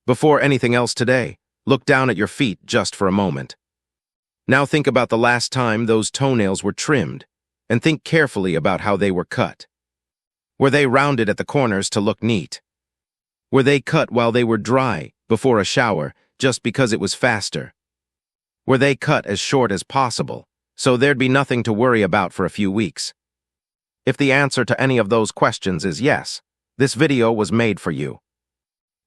Before anything else today, look down at your feet just for a moment. Now think about the last time those toenails were trimmed, and think carefully about how they were cut. Were they rounded at the corners to look neat? Were they cut while they were dry, before a shower, just because it was faster? Were they cut as short as possible, so there'd be nothing to worry about for a few weeks? If the answer to any of those questions is yes, this video was made for you.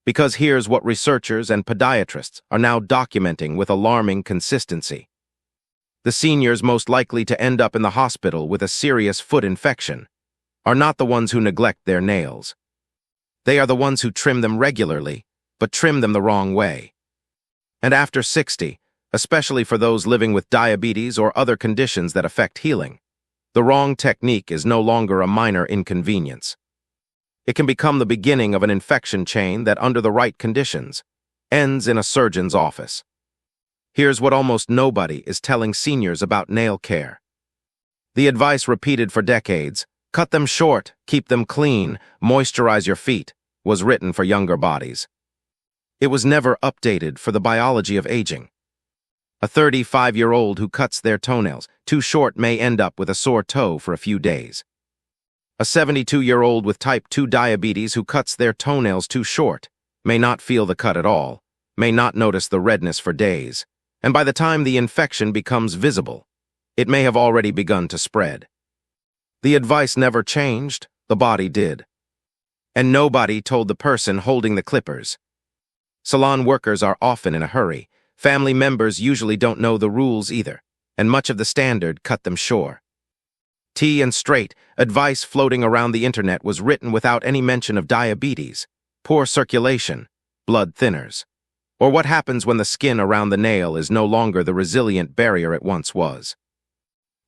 Because here's what researchers and podiatrists are now documenting with alarming consistency. The seniors most likely to end up in the hospital with a serious foot infection are not the ones who neglect their nails. They are the ones who trim them regularly, but trim them the wrong way. And after 60, especially for those living with diabetes or other conditions that affect healing, the wrong technique is no longer a minor inconvenience. It can become the beginning of an infection chain that, under the right conditions, ends in a surgeon's office. Here's what almost nobody is telling seniors about nail care. The advice repeated for decades, cut them short, keep them clean, moisturize your feet, was written for younger bodies. It was never updated for the biology of aging. A 35-year-old who cuts their toenails too short may end up with a sore toe for a few days. A 72-year-old with type 2 diabetes who cuts their toenails too short may not feel the cut at all, may not notice the redness for days, and by the time the infection becomes visible, it may have already begun to spread. The advice never changed, the body did. And nobody told the person holding the clippers. Salon workers are often in a hurry. Family members usually don't know the rules either, and much of the standard cut them short. T and straight, advice floating around the internet was written without any mention of diabetes, poor circulation, blood thinners, or what happens when the skin around the nail is no longer the resilient barrier it once was.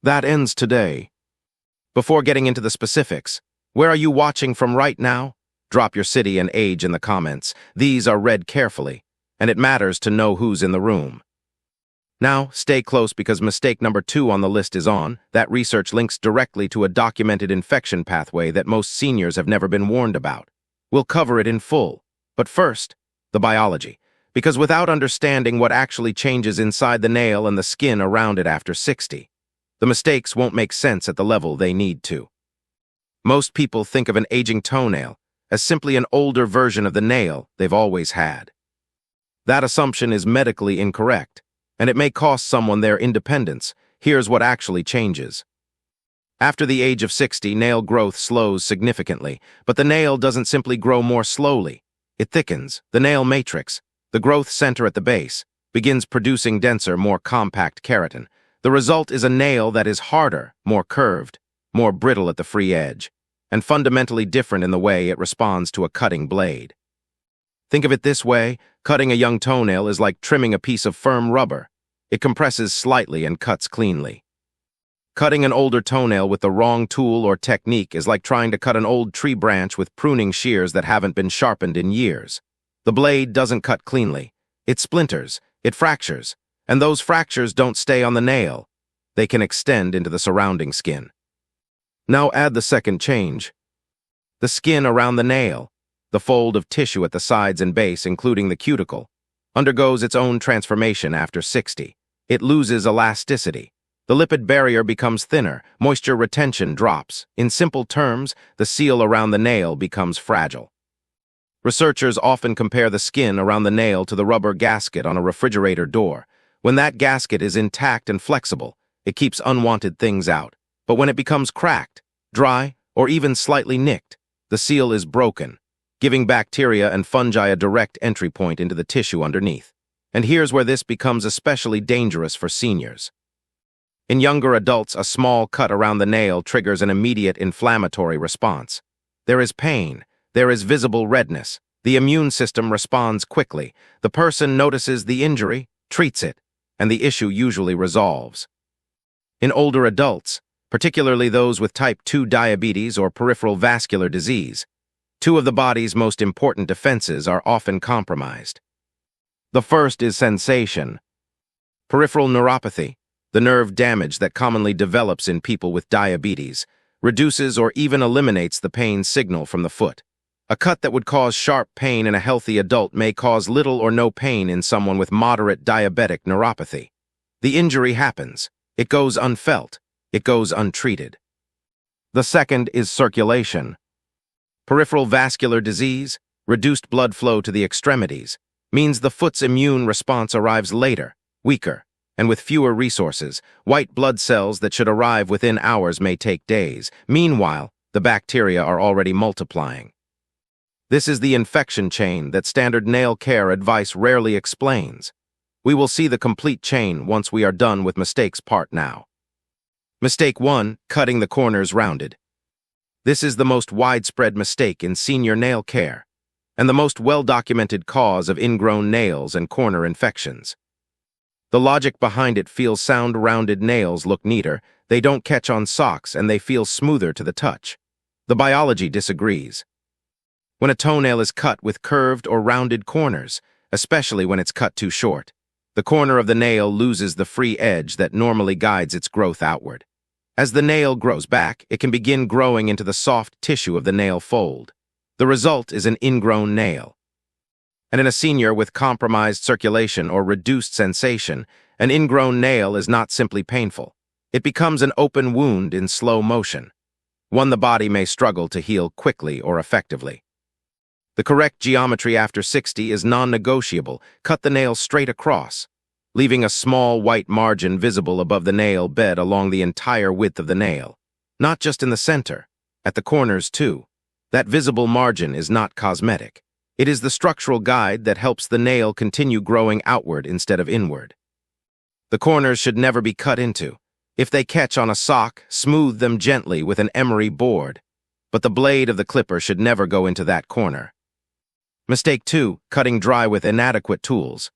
That ends today. Before getting into the specifics, where are you watching from right now? Drop your city and age in the comments. These are read carefully, and it matters to know who's in the room. Now, stay close because mistake number 2 on the list is on. That research links directly to a documented infection pathway that most seniors have never been warned about. We'll cover it in full. But first, the biology. Because without understanding what actually changes inside the nail and the skin around it after 60, the mistakes won't make sense at the level they need to. Most people think of an aging toenail as simply an older version of the nail they've always had. That assumption is medically incorrect, and it may cost someone their independence. Here's what actually changes. After the age of 60, nail growth slows significantly, but the nail doesn't simply grow more slowly. It thickens. The nail matrix, the growth center at the base, begins producing denser, more compact keratin. The result is a nail that is harder, more curved, more brittle at the free edge, and fundamentally different in the way it responds to a cutting blade. Think of it this way, cutting a young toenail is like trimming a piece of firm rubber. It compresses slightly and cuts cleanly. Cutting an older toenail with the wrong tool or technique is like trying to cut an old tree branch with pruning shears that haven't been sharpened in years. The blade doesn't cut cleanly. It splinters, it fractures, and those fractures don't stay on the nail. They can extend into the surrounding skin. Now add the second change. The skin around the nail, the fold of tissue at the sides and base, including the cuticle, undergoes its own transformation after 60. It loses elasticity. The lipid barrier becomes thinner, moisture retention drops. In simple terms, the seal around the nail becomes fragile. Researchers often compare the skin around the nail to the rubber gasket on a refrigerator door. When that gasket is intact and flexible, it keeps unwanted things out. But when it becomes cracked, dry, or even slightly nicked, the seal is broken, giving bacteria and fungi a direct entry point into the tissue underneath. And here's where this becomes especially dangerous for seniors. In younger adults, a small cut around the nail triggers an immediate inflammatory response. There is pain. There is visible redness. The immune system responds quickly. The person notices the injury, treats it, and the issue usually resolves. In older adults, particularly those with type 2 diabetes or peripheral vascular disease, 2 of the body's most important defenses are often compromised. The first is sensation. Peripheral neuropathy, the nerve damage that commonly develops in people with diabetes, reduces or even eliminates the pain signal from the foot. A cut that would cause sharp pain in a healthy adult may cause little or no pain in someone with moderate diabetic neuropathy. The injury happens. It goes unfelt. It goes untreated. The second is circulation. Peripheral vascular disease, reduced blood flow to the extremities, means the foot's immune response arrives later, weaker, and with fewer resources. White blood cells that should arrive within hours may take days. Meanwhile, the bacteria are already multiplying. This is the infection chain that standard nail care advice rarely explains. We will see the complete chain once we are done with mistakes part now. Mistake 1, cutting the corners rounded. This is the most widespread mistake in senior nail care, and the most well-documented cause of ingrown nails and corner infections. The logic behind it feels sound. Rounded nails look neater, they don't catch on socks, and they feel smoother to the touch. The biology disagrees. When a toenail is cut with curved or rounded corners, especially when it's cut too short, the corner of the nail loses the free edge that normally guides its growth outward. As the nail grows back, it can begin growing into the soft tissue of the nail fold. The result is an ingrown nail. And in a senior with compromised circulation or reduced sensation, an ingrown nail is not simply painful. It becomes an open wound in slow motion, one the body may struggle to heal quickly or effectively. The correct geometry after 60 is non-negotiable. Cut the nail straight across, leaving a small white margin visible above the nail bed along the entire width of the nail. Not just in the center, at the corners too. That visible margin is not cosmetic. It is the structural guide that helps the nail continue growing outward instead of inward. The corners should never be cut into. If they catch on a sock, smooth them gently with an emery board. But the blade of the clipper should never go into that corner. Mistake 2, cutting dry with inadequate tools.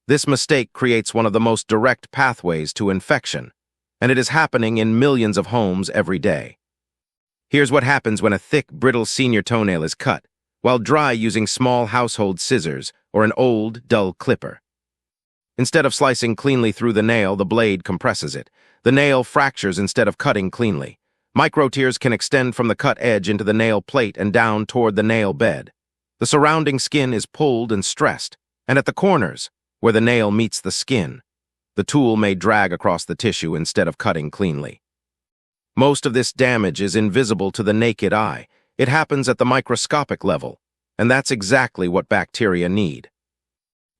This mistake creates one of the most direct pathways to infection, and it is happening in millions of homes every day. Here's what happens when a thick, brittle senior toenail is cut, while dry using small household scissors or an old, dull clipper. Instead of slicing cleanly through the nail, the blade compresses it. The nail fractures instead of cutting cleanly. Micro-tears can extend from the cut edge into the nail plate and down toward the nail bed. The surrounding skin is pulled and stressed, and at the corners, where the nail meets the skin, the tool may drag across the tissue instead of cutting cleanly. Most of this damage is invisible to the naked eye. It happens at the microscopic level, and that's exactly what bacteria need.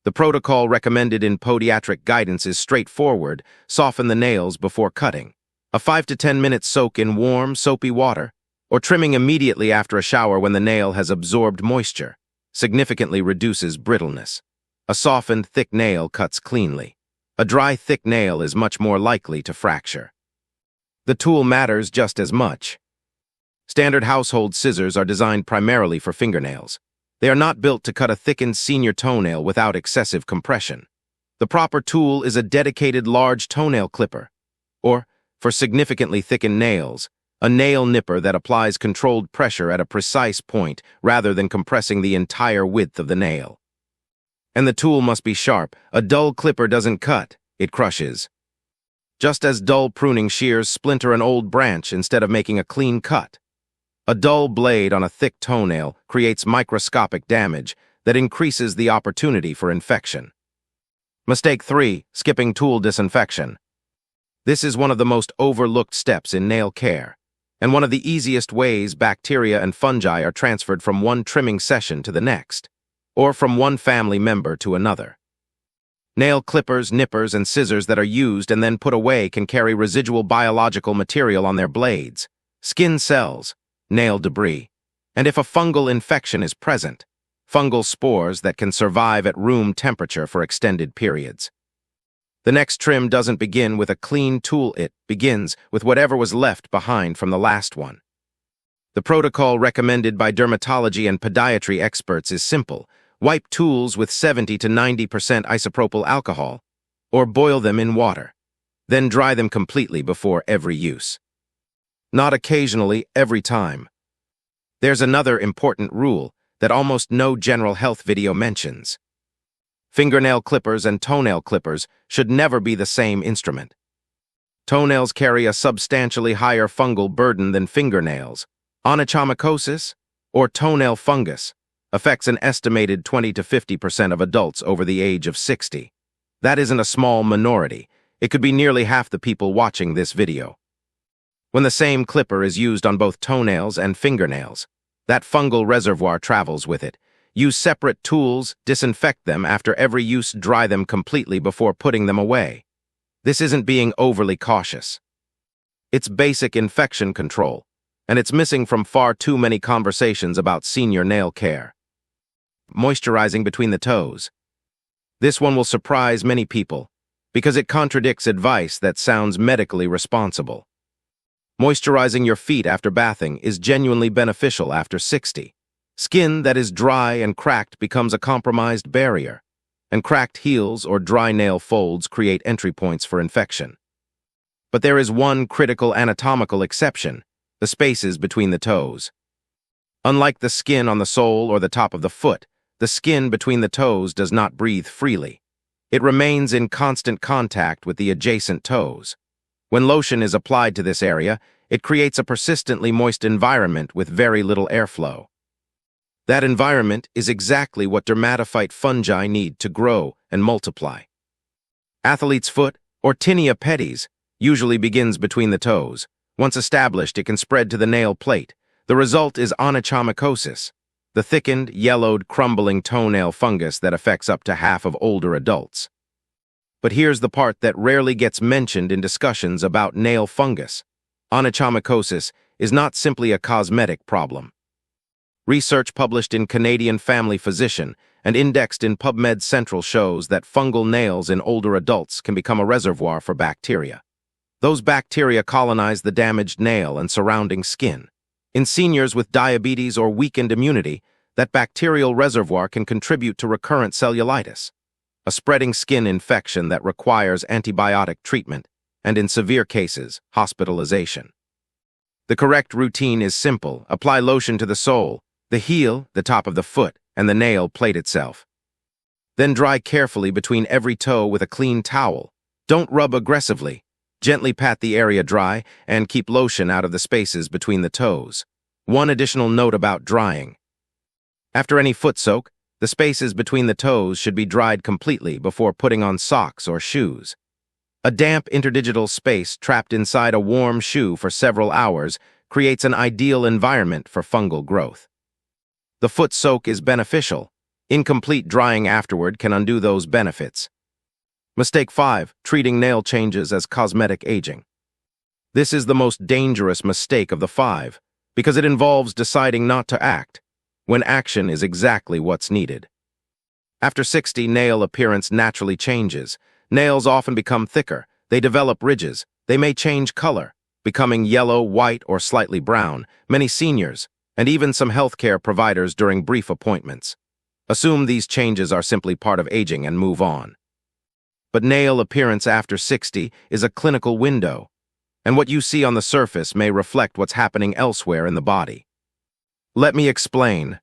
The protocol recommended in podiatric guidance is straightforward: soften the nails before cutting. A 5 to 10 minute soak in warm, soapy water, or trimming immediately after a shower when the nail has absorbed moisture, significantly reduces brittleness. A softened, thick nail cuts cleanly. A dry, thick nail is much more likely to fracture. The tool matters just as much. Standard household scissors are designed primarily for fingernails. They are not built to cut a thickened senior toenail without excessive compression. The proper tool is a dedicated large toenail clipper, or, for significantly thickened nails, a nail nipper that applies controlled pressure at a precise point rather than compressing the entire width of the nail. And the tool must be sharp. A dull clipper doesn't cut, it crushes. Just as dull pruning shears splinter an old branch instead of making a clean cut. A dull blade on a thick toenail creates microscopic damage that increases the opportunity for infection. Mistake 3, skipping tool disinfection. This is one of the most overlooked steps in nail care, and one of the easiest ways bacteria and fungi are transferred from one trimming session to the next, or from one family member to another. Nail clippers, nippers, and scissors that are used and then put away can carry residual biological material on their blades, skin cells, nail debris, and if a fungal infection is present, fungal spores that can survive at room temperature for extended periods. The next trim doesn't begin with a clean tool, it begins with whatever was left behind from the last one. The protocol recommended by dermatology and podiatry experts is simple: wipe tools with 70 to 90% isopropyl alcohol, or boil them in water. Then dry them completely before every use. Not occasionally, every time. There's another important rule that almost no general health video mentions. Fingernail clippers and toenail clippers should never be the same instrument. Toenails carry a substantially higher fungal burden than fingernails. Onychomycosis, or toenail fungus, affects an estimated 20 to 50% of adults over the age of 60. That isn't a small minority. It could be nearly half the people watching this video. When the same clipper is used on both toenails and fingernails, that fungal reservoir travels with it. Use separate tools, disinfect them after every use, dry them completely before putting them away. This isn't being overly cautious. It's basic infection control, and it's missing from far too many conversations about senior nail care. Moisturizing between the toes. This one will surprise many people, because it contradicts advice that sounds medically responsible. Moisturizing your feet after bathing is genuinely beneficial after 60. Skin that is dry and cracked becomes a compromised barrier, and cracked heels or dry nail folds create entry points for infection. But there is one critical anatomical exception: the spaces between the toes. Unlike the skin on the sole or the top of the foot, the skin between the toes does not breathe freely. It remains in constant contact with the adjacent toes. When lotion is applied to this area, it creates a persistently moist environment with very little airflow. That environment is exactly what dermatophyte fungi need to grow and multiply. Athlete's foot, or tinea pedis, usually begins between the toes. Once established, it can spread to the nail plate. The result is onychomycosis, the thickened, yellowed, crumbling toenail fungus that affects up to half of older adults. But here's the part that rarely gets mentioned in discussions about nail fungus. Onychomycosis is not simply a cosmetic problem. Research published in Canadian Family Physician and indexed in PubMed Central shows that fungal nails in older adults can become a reservoir for bacteria. Those bacteria colonize the damaged nail and surrounding skin. In seniors with diabetes or weakened immunity, that bacterial reservoir can contribute to recurrent cellulitis, a spreading skin infection that requires antibiotic treatment, and in severe cases, hospitalization. The correct routine is simple: apply lotion to the sole, the heel, the top of the foot, and the nail plate itself. Then dry carefully between every toe with a clean towel. Don't rub aggressively. Gently pat the area dry and keep lotion out of the spaces between the toes. One additional note about drying. After any foot soak, the spaces between the toes should be dried completely before putting on socks or shoes. A damp interdigital space trapped inside a warm shoe for several hours creates an ideal environment for fungal growth. The foot soak is beneficial. Incomplete drying afterward can undo those benefits. Mistake 5. Treating nail changes as cosmetic aging. This is the most dangerous mistake of the 5, because it involves deciding not to act, when action is exactly what's needed. After 60, nail appearance naturally changes. Nails often become thicker, they develop ridges, they may change color, becoming yellow, white, or slightly brown. Many seniors, and even some healthcare providers during brief appointments, assume these changes are simply part of aging and move on. But nail appearance after 60 is a clinical window, and what you see on the surface may reflect what's happening elsewhere in the body. Let me explain.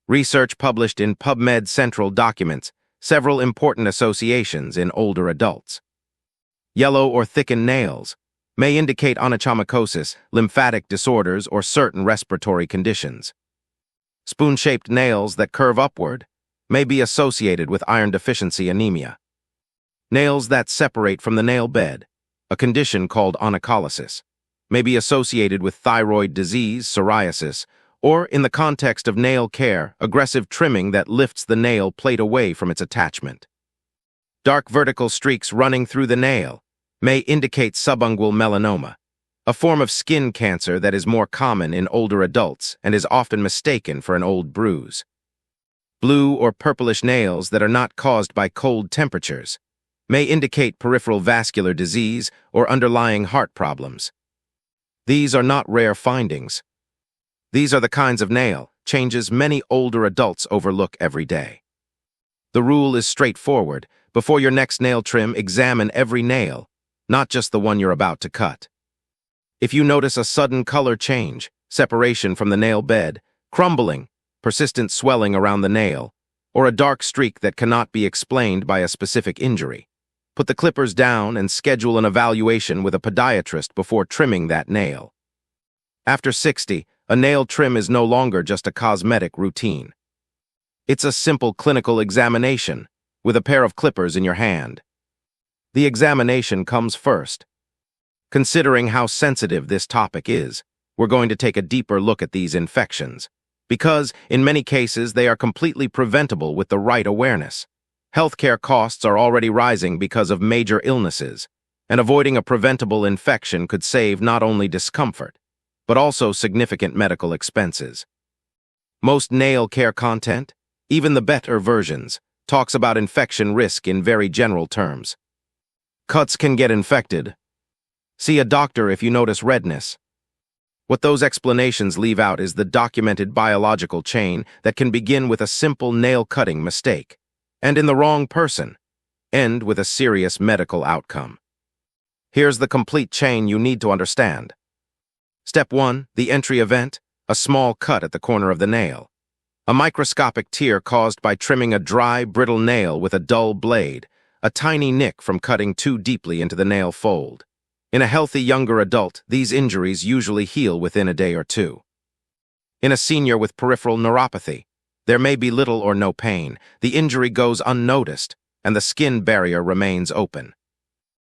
Research published in PubMed Central documents several important associations in older adults. Yellow or thickened nails may indicate onychomycosis, lymphatic disorders, or certain respiratory conditions. Spoon-shaped nails that curve upward may be associated with iron deficiency anemia. Nails that separate from the nail bed, a condition called onycholysis, may be associated with thyroid disease, psoriasis, or, in the context of nail care, aggressive trimming that lifts the nail plate away from its attachment. Dark vertical streaks running through the nail may indicate subungual melanoma, a form of skin cancer that is more common in older adults and is often mistaken for an old bruise. Blue or purplish nails that are not caused by cold temperatures may indicate peripheral vascular disease or underlying heart problems. These are not rare findings. These are the kinds of nail changes many older adults overlook every day. The rule is straightforward. Before your next nail trim, examine every nail, not just the one you're about to cut. If you notice a sudden color change, separation from the nail bed, crumbling, persistent swelling around the nail, or a dark streak that cannot be explained by a specific injury, put the clippers down and schedule an evaluation with a podiatrist before trimming that nail. After 60, a nail trim is no longer just a cosmetic routine. It's a simple clinical examination, with a pair of clippers in your hand. The examination comes first. Considering how sensitive this topic is, we're going to take a deeper look at these infections, because, in many cases, they are completely preventable with the right awareness. Healthcare costs are already rising because of major illnesses, and avoiding a preventable infection could save not only discomfort, but also significant medical expenses. Most nail care content, even the better versions, talks about infection risk in very general terms. Cuts can get infected. See a doctor if you notice redness. What those explanations leave out is the documented biological chain that can begin with a simple nail-cutting mistake, and in the wrong person, end with a serious medical outcome. Here's the complete chain you need to understand. Step 1, the entry event, a small cut at the corner of the nail. A microscopic tear caused by trimming a dry, brittle nail with a dull blade, a tiny nick from cutting too deeply into the nail fold. In a healthy younger adult, these injuries usually heal within a day or two. In a senior with peripheral neuropathy, there may be little or no pain, the injury goes unnoticed, and the skin barrier remains open.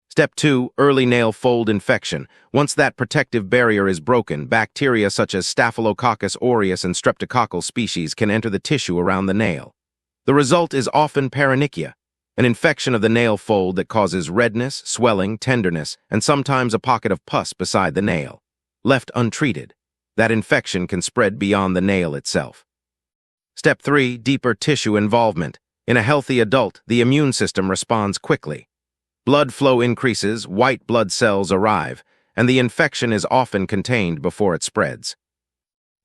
Step 2, early nail fold infection. Once that protective barrier is broken, bacteria such as Staphylococcus aureus and streptococcal species can enter the tissue around the nail. The result is often paronychia, an infection of the nail fold that causes redness, swelling, tenderness, and sometimes a pocket of pus beside the nail. Left untreated, that infection can spread beyond the nail itself. Step 3, deeper tissue involvement. In a healthy adult, the immune system responds quickly. Blood flow increases, white blood cells arrive, and the infection is often contained before it spreads.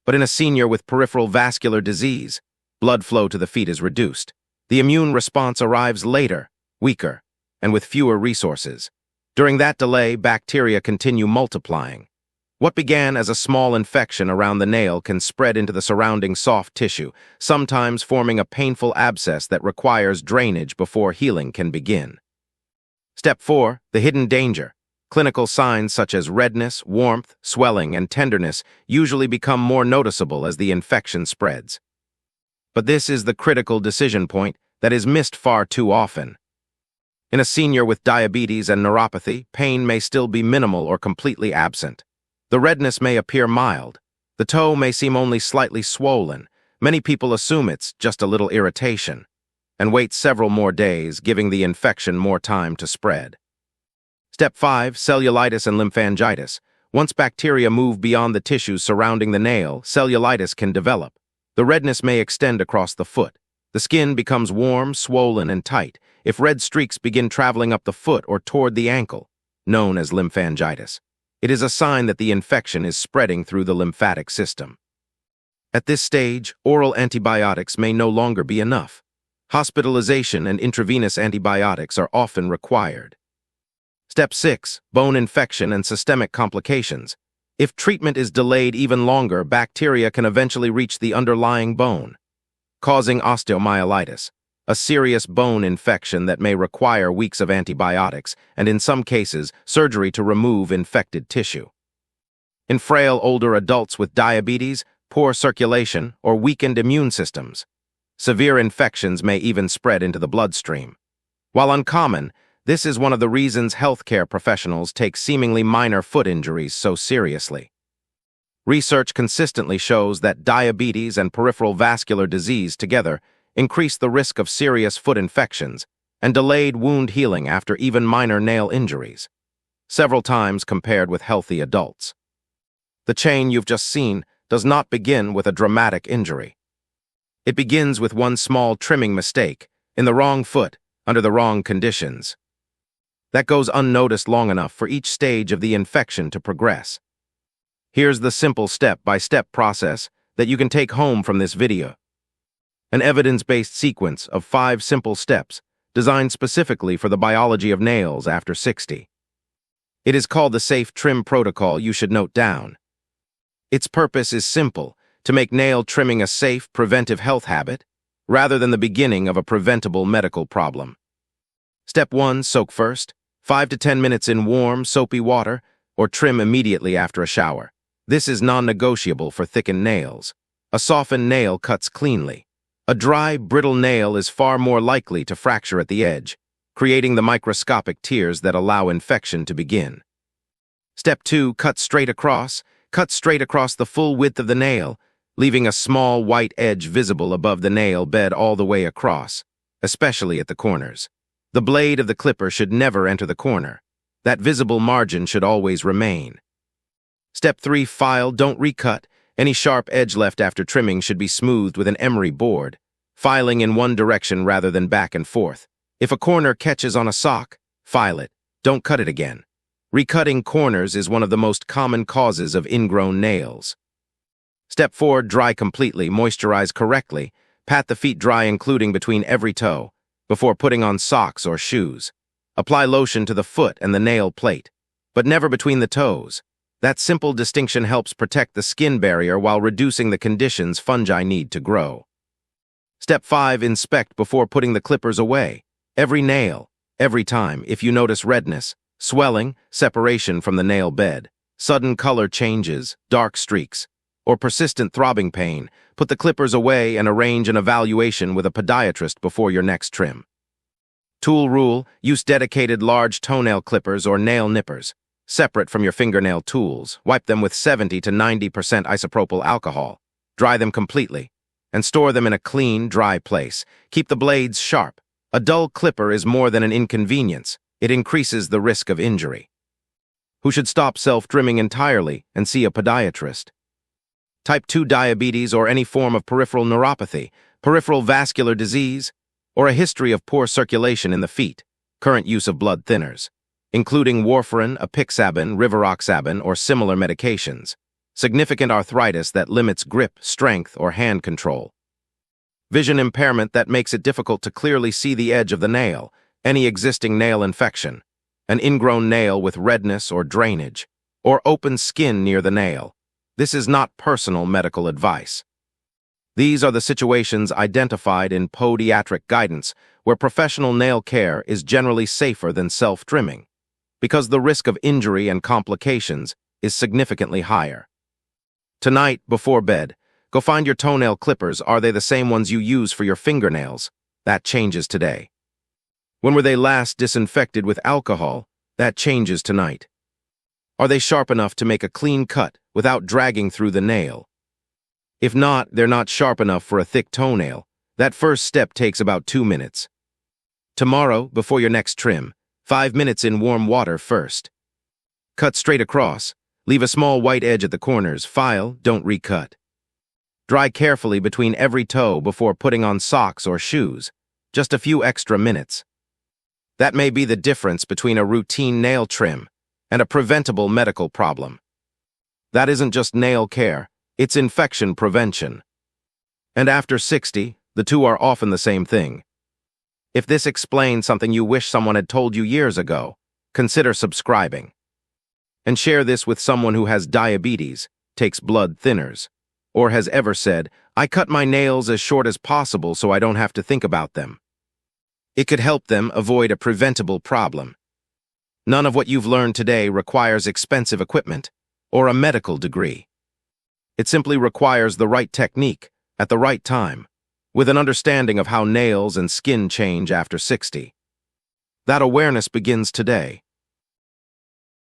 But in a senior with peripheral vascular disease, blood flow to the feet is reduced. The immune response arrives later, weaker, and with fewer resources. During that delay, bacteria continue multiplying. What began as a small infection around the nail can spread into the surrounding soft tissue, sometimes forming a painful abscess that requires drainage before healing can begin. Step 4, the hidden danger. Clinical signs such as redness, warmth, swelling, and tenderness usually become more noticeable as the infection spreads. But this is the critical decision point that is missed far too often. In a senior with diabetes and neuropathy, pain may still be minimal or completely absent. The redness may appear mild. The toe may seem only slightly swollen. Many people assume it's just a little irritation, and wait several more days, giving the infection more time to spread. Step 5, cellulitis and lymphangitis. Once bacteria move beyond the tissues surrounding the nail, cellulitis can develop. The redness may extend across the foot. The skin becomes warm, swollen, and tight. If red streaks begin traveling up the foot or toward the ankle, known as lymphangitis, it is a sign that the infection is spreading through the lymphatic system. At this stage, oral antibiotics may no longer be enough. Hospitalization and intravenous antibiotics are often required. Step 6, bone infection and systemic complications. If treatment is delayed even longer, bacteria can eventually reach the underlying bone, causing osteomyelitis, a serious bone infection that may require weeks of antibiotics and, in some cases, surgery to remove infected tissue. In frail older adults with diabetes, poor circulation, or weakened immune systems, severe infections may even spread into the bloodstream. While uncommon, this is one of the reasons healthcare professionals take seemingly minor foot injuries so seriously. Research consistently shows that diabetes and peripheral vascular disease together increase the risk of serious foot infections and delayed wound healing after even minor nail injuries, several times compared with healthy adults. The chain you've just seen does not begin with a dramatic injury. It begins with one small trimming mistake, in the wrong foot, under the wrong conditions. That goes unnoticed long enough for each stage of the infection to progress. Here's the simple step-by-step process that you can take home from this video. An evidence-based sequence of 5 simple steps designed specifically for the biology of nails after 60. It is called the Safe Trim Protocol you should note down. Its purpose is simple, to make nail trimming a safe, preventive health habit, rather than the beginning of a preventable medical problem. Step 1, soak first, 5 to 10 minutes in warm, soapy water, or trim immediately after a shower. This is non-negotiable for thickened nails. A softened nail cuts cleanly. A dry, brittle nail is far more likely to fracture at the edge, creating the microscopic tears that allow infection to begin. Step 2. Cut straight across. Cut straight across the full width of the nail, leaving a small white edge visible above the nail bed all the way across, especially at the corners. The blade of the clipper should never enter the corner. That visible margin should always remain. Step 3. File, don't recut. Any sharp edge left after trimming should be smoothed with an emery board, filing in one direction rather than back and forth. If a corner catches on a sock, file it. Don't cut it again. Recutting corners is one of the most common causes of ingrown nails. Step 4. Dry completely, moisturize correctly. Pat the feet dry including between every toe, before putting on socks or shoes. Apply lotion to the foot and the nail plate, but never between the toes. That simple distinction helps protect the skin barrier while reducing the conditions fungi need to grow. Step 5. Inspect before putting the clippers away. Every nail, every time, if you notice redness, swelling, separation from the nail bed, sudden color changes, dark streaks, or persistent throbbing pain, put the clippers away and arrange an evaluation with a podiatrist before your next trim. Tool rule: use dedicated large toenail clippers or nail nippers, separate from your fingernail tools. Wipe them with 70 to 90% isopropyl alcohol. Dry them completely, and store them in a clean, dry place. Keep the blades sharp. A dull clipper is more than an inconvenience. It increases the risk of injury. Who should stop self-trimming entirely and see a podiatrist? Type 2 diabetes or any form of peripheral neuropathy, peripheral vascular disease, or a history of poor circulation in the feet. Current use of blood thinners, including warfarin, apixaban, rivaroxaban, or similar medications. Significant arthritis that limits grip, strength, or hand control. Vision impairment that makes it difficult to clearly see the edge of the nail. Any existing nail infection. An ingrown nail with redness or drainage, or open skin near the nail. This is not personal medical advice. These are the situations identified in podiatric guidance where professional nail care is generally safer than self-trimming, because the risk of injury and complications is significantly higher. Tonight, before bed, go find your toenail clippers. Are they the same ones you use for your fingernails? That changes today. When were they last disinfected with alcohol? That changes tonight. Are they sharp enough to make a clean cut without dragging through the nail? If not, they're not sharp enough for a thick toenail. That first step takes about 2 minutes. Tomorrow, before your next trim, 5 minutes in warm water first. Cut straight across. Leave a small white edge at the corners. File, don't recut. Dry carefully between every toe before putting on socks or shoes. Just a few extra minutes. That may be the difference between a routine nail trim and a preventable medical problem. That isn't just nail care, it's infection prevention. And after 60, the two are often the same thing. If this explains something you wish someone had told you years ago, consider subscribing. And share this with someone who has diabetes, takes blood thinners, or has ever said, "I cut my nails as short as possible so I don't have to think about them." It could help them avoid a preventable problem. None of what you've learned today requires expensive equipment or a medical degree. It simply requires the right technique at the right time, with an understanding of how nails and skin change after 60. That awareness begins today.